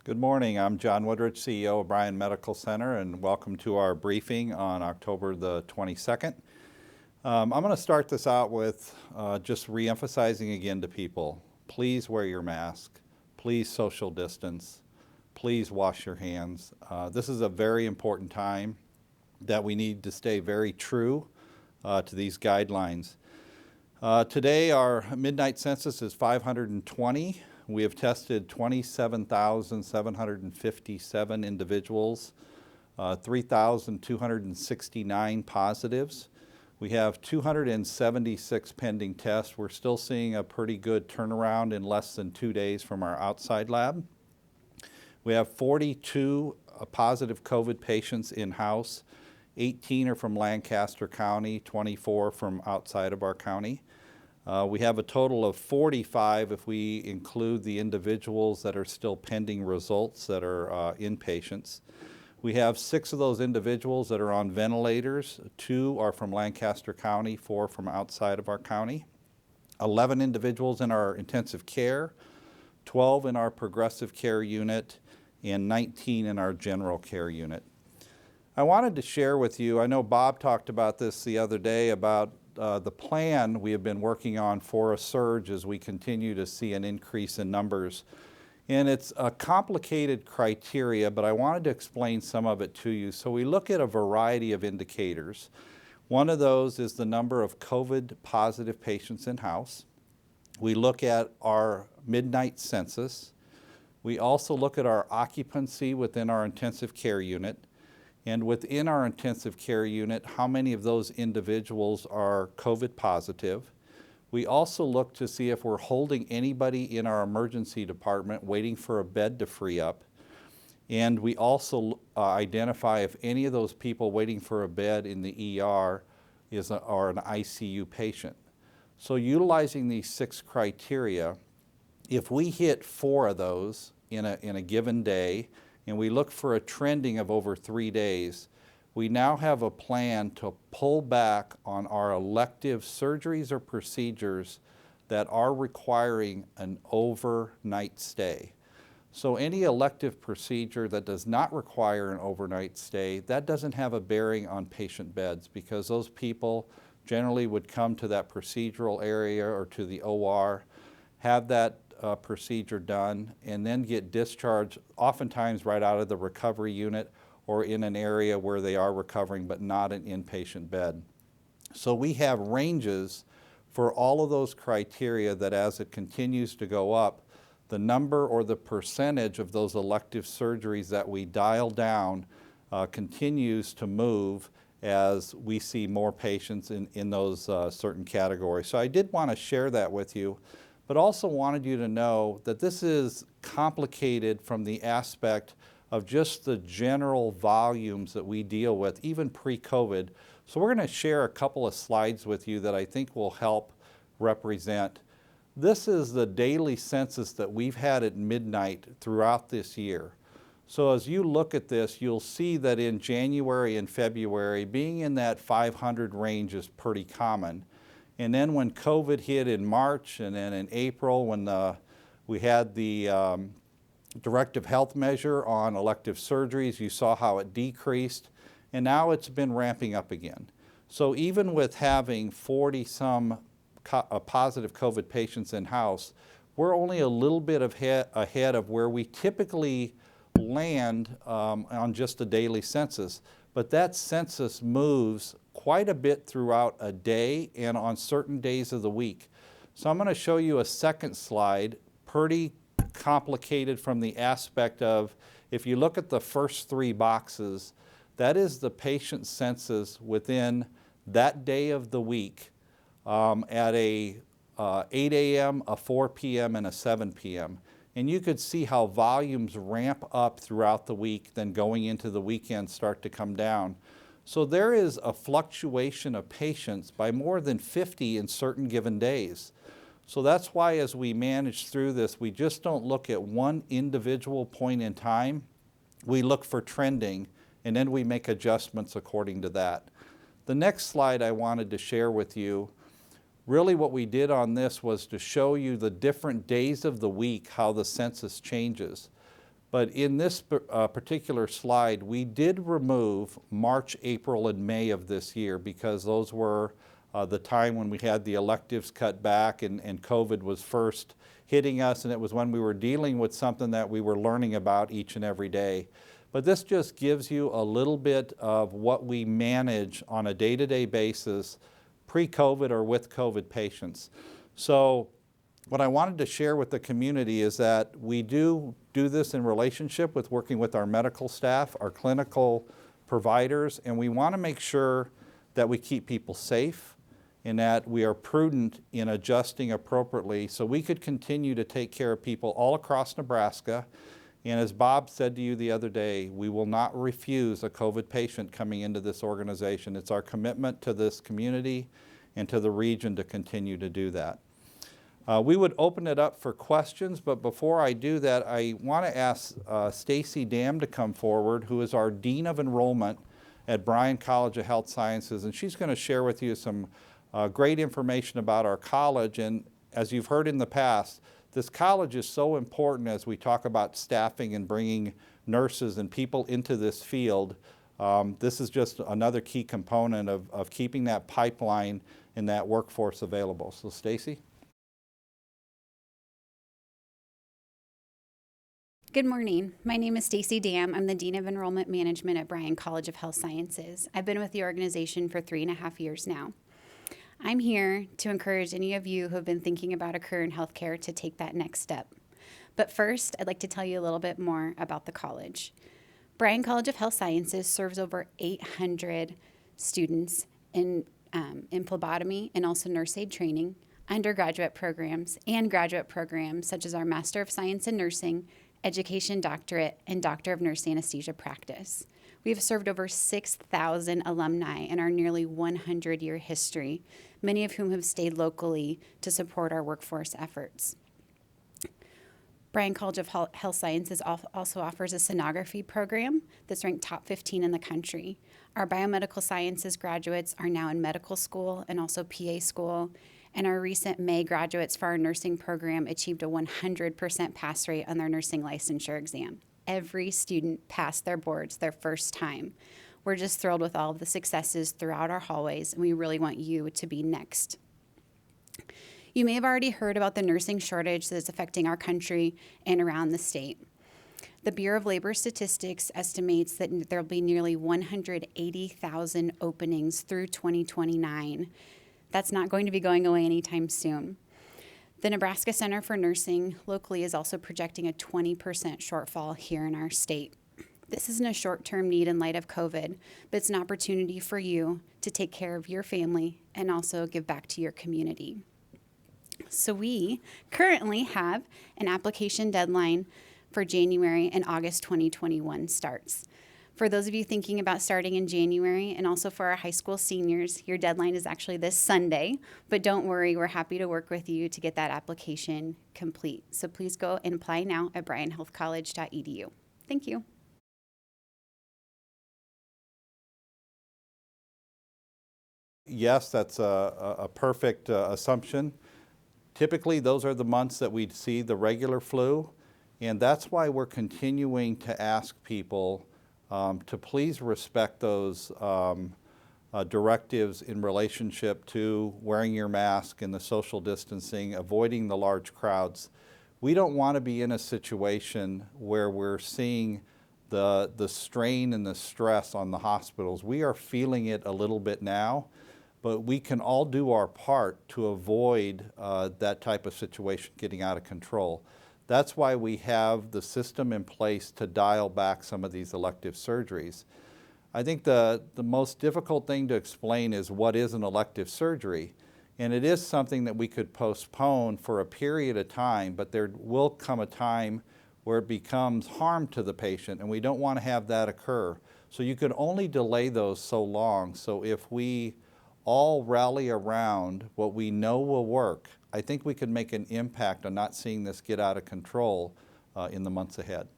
Good morning. I'm John Woodrich, CEO of Bryan Medical Center, and welcome to our briefing on October the 22nd. I'm going to start this out with just re-emphasizing again to people, please wear your mask, please social distance, please wash your hands. This is a very important time that we need to stay very true to these guidelines. Today our midnight census is 520. We have tested 27,757 individuals, 3,269 positives. We have 276 pending tests. We're still seeing a pretty good turnaround in less than 2 days from our outside lab. We have 42 positive COVID patients in-house. 18 are from Lancaster County, 24 from outside of our county. We have a total of 45 if we include the individuals that are still pending results that are inpatients. We have 6 of those individuals that are on ventilators. 2 are from Lancaster County, 4 from outside of our county. 11 individuals in our intensive care, 12 in our progressive care unit, and 19 in our general care unit. I wanted to share with you, I know Bob talked about this the other day about the plan we have been working on for a surge as we continue to see an increase in numbers. And it's a complicated criteria, but I wanted to explain some of it to you. So we look at a variety of indicators. One of those is the number of COVID positive patients in-house. We look at our midnight census. We also look at our occupancy within our intensive care unit. And within our intensive care unit, how many of those individuals are COVID positive. We also look to see if we're holding anybody in our emergency department waiting for a bed to free up. And we also identify if any of those people waiting for a bed in the ER are an ICU patient. So utilizing these 6 criteria, if we hit 4 of those in a given day, and we look for a trending of over 3 days, we now have a plan to pull back on our elective surgeries or procedures that are requiring an overnight stay. So any elective procedure that does not require an overnight stay, that doesn't have a bearing on patient beds because those people generally would come to that procedural area or to the OR, have that procedure done, and then get discharged oftentimes right out of the recovery unit or in an area where they are recovering but not an inpatient bed. So we have ranges for all of those criteria that as it continues to go up, the number or the percentage of those elective surgeries that we dial down continues to move as we see more patients in those certain categories. So I did want to share that with you, but also wanted you to know that this is complicated from the aspect of just the general volumes that we deal with, even pre-COVID. So we're going to share a couple of slides with you that I think will help represent. This is the daily census that we've had at midnight throughout this year. So as you look at this, you'll see that in January and February, being in that 500 range is pretty common. And then when COVID hit in March and then in April when we had the directive health measure on elective surgeries, you saw how it decreased, and now it's been ramping up again. So even with having 40-some positive COVID patients in-house, we're only a little bit ahead of where we typically land on just a daily census. But that census moves quite a bit throughout a day and on certain days of the week. So I'm going to show you a second slide, pretty complicated from the aspect of, if you look at the first 3 boxes, that is the patient census within that day of the week at a 8 a.m., a 4 p.m., and a 7 p.m. And you could see how volumes ramp up throughout the week, then going into the weekend start to come down. So there is a fluctuation of patients by more than 50 in certain given days. So that's why as we manage through this, we just don't look at one individual point in time. We look for trending, and then we make adjustments according to that. The next slide I wanted to share with you, really what we did on this was to show you the different days of the week, how the census changes. But in this particular slide, we did remove March, April, and May of this year because those were the time when we had the electives cut back and COVID was first hitting us, and it was when we were dealing with something that we were learning about each and every day. But this just gives you a little bit of what we manage on a day-to-day basis pre-COVID or with COVID patients. So what I wanted to share with the community is that we do this in relationship with working with our medical staff, our clinical providers, and we want to make sure that we keep people safe and that we are prudent in adjusting appropriately so we could continue to take care of people all across Nebraska. And as Bob said to you the other day, we will not refuse a COVID patient coming into this organization. It's our commitment to this community and to the region to continue to do that. We would open it up for questions, but before I do that, I want to ask Stacy Dam to come forward, who is our Dean of Enrollment at Bryan College of Health Sciences, and she's going to share with you some great information about our college. And as you've heard in the past, this college is so important as we talk about staffing and bringing nurses and people into this field. This is just another key component of keeping that pipeline and that workforce available. So Stacy? Good morning. My name is Stacy Dam. I'm the Dean of Enrollment Management at Bryan College of Health Sciences. I've been with the organization for 3.5 years now. I'm here to encourage any of you who have been thinking about a career in healthcare to take that next step. But first, I'd like to tell you a little bit more about the college. Bryan College of Health Sciences serves over 800 students in phlebotomy and also nurse aid training, undergraduate programs, and graduate programs such as our Master of Science in Nursing, Education Doctorate, and Doctor of Nurse Anesthesia practice. We have served over 6,000 alumni in our nearly 100-year history, many of whom have stayed locally to support our workforce efforts. Bryan College of Health Sciences also offers a sonography program that's ranked top 15 in the country. Our biomedical sciences graduates are now in medical school and also PA school, and our recent May graduates for our nursing program achieved a 100% pass rate on their nursing licensure exam. Every student passed their boards their first time. We're just thrilled with all of the successes throughout our hallways, and we really want you to be next. You may have already heard about the nursing shortage that is affecting our country and around the state. The Bureau of Labor Statistics estimates that there will be nearly 180,000 openings through 2029. That's not going to be going away anytime soon. The Nebraska Center for Nursing locally is also projecting a 20% shortfall here in our state. This isn't a short-term need in light of COVID, but it's an opportunity for you to take care of your family and also give back to your community. So we currently have an application deadline for January and August 2021 starts. For those of you thinking about starting in January, and also for our high school seniors, your deadline is actually this Sunday, but don't worry, we're happy to work with you to get that application complete. So please go and apply now at bryanhealthcollege.edu. Thank you. Yes, that's a perfect assumption. Typically, those are the months that we'd see the regular flu, and that's why we're continuing to ask people to please respect those directives in relationship to wearing your mask and the social distancing, avoiding the large crowds. We don't want to be in a situation where we're seeing the strain and the stress on the hospitals. We are feeling it a little bit now, but we can all do our part to avoid that type of situation getting out of control. That's why we have the system in place to dial back some of these elective surgeries. I think the most difficult thing to explain is what is an elective surgery. And it is something that we could postpone for a period of time, but there will come a time where it becomes harm to the patient, and we don't want to have that occur. So you could only delay those so long. So if we all rally around what we know will work, I think we can make an impact on not seeing this get out of control in the months ahead.